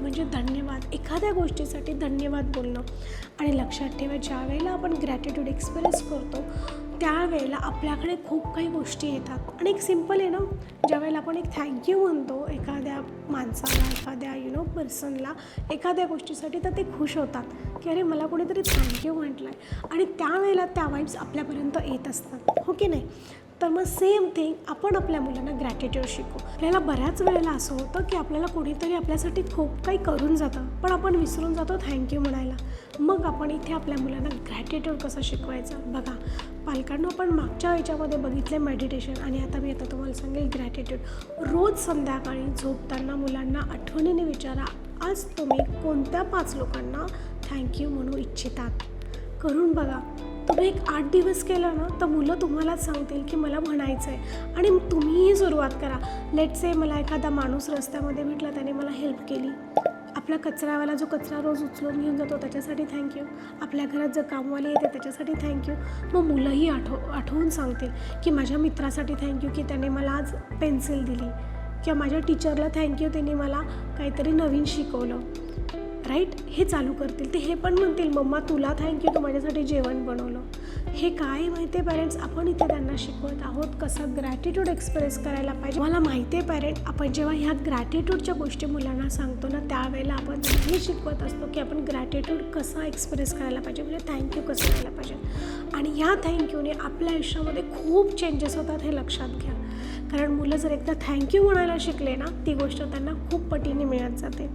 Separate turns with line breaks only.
म्हणजे धन्यवाद, एखाद्या गोष्टीसाठी धन्यवाद बोलणं. आणि लक्षात ठेवा, ज्या वेळेला आपण ग्रॅटिट्यूड एक्सप्रेस करतो त्यावेळेला आपल्याकडे खूप काही गोष्टी येतात. आणि एक सिम्पल आहे ना, ज्यावेळेला आपण एक थँक्यू म्हणतो एखाद्या माणसाला, एखाद्या पर्सनला एखाद्या गोष्टीसाठी, तर ते खुश होतात की अरे मला कोणीतरी थँक्यू म्हटलं आहे. आणि त्यावेळेला त्या वाईब्स आपल्यापर्यंत येत असतात, हो की नाही? तर मग सेम थिंग आपण आपल्या मुलांना ग्रॅटिट्यूड शिकू. आपल्याला बऱ्याच वेळेला असं होतं की आपल्याला कोणीतरी आपल्यासाठी खूप काही करून जातं, पण आपण विसरून जातो थँक्यू म्हणायला. मग आपण इथे आपल्या मुलांना ग्रॅटिट्यूड कसं शिकवायचं बघा. पालकांना आपण मागच्या याच्यामध्ये बघितले मेडिटेशन, आणि आता तुम्हाला सांगेल ग्रॅटिट्यूड. रोज संध्याकाळी झोपताना मुलांना आठवणीने विचारा, आज तुम्ही कोणत्या 5 लोकांना थँक्यू म्हणू इच्छितात. करून बघा. तुम्ही एक 8 दिवस केलं ना, तर मुलं तुम्हालाच सांगतील की मला म्हणायचं आहे. आणि तुम्हीही सुरुवात करा. लेट्स से मला एखादा माणूस रस्त्यामध्ये भेटला, त्याने मला हेल्प केली. आपला कचरावाला जो कचरा रोज उचलून घेऊन जातो त्याच्यासाठी थँक्यू. आपल्या घरात जर कामवाली येते त्याच्यासाठी थँक्यू. मग मुलंही आठवून सांगतील की माझ्या मित्रासाठी थँक्यू की त्याने मला आज पेन्सिल दिली, किंवा माझ्या टीचरला थँक्यू, त्याने मला काहीतरी नवीन शिकवलं. राईट? हे चालू करतील. ते हे पण म्हणतील मम्मा तुला थँक्यू, तू माझ्यासाठी जेवण बनवलं. हे काय माहिती आहे पॅरेंट्स, आपण इथे त्यांना शिकवत आहोत कसं ग्रॅटिट्यूड एक्सप्रेस करायला पाहिजे. मला माहिती आहे पॅरेंट, आपण जेव्हा ह्या ग्रॅटिट्यूडच्या गोष्टी मुलांना सांगतो ना, त्यावेळेला आपण त्यांनाही शिकवत असतो की आपण ग्रॅटिट्यूड कसा एक्सप्रेस करायला पाहिजे, म्हणजे थँक्यू कसं करायला पाहिजे. आणि ह्या थँक्यूने आपल्या आयुष्यामध्ये खूप चेंजेस होतात, हे लक्षात घ्या. कारण मुलं जर एकदा थँक्यू म्हणायला शिकले ना, ती गोष्ट त्यांना खूप पटीने मिळत जाते.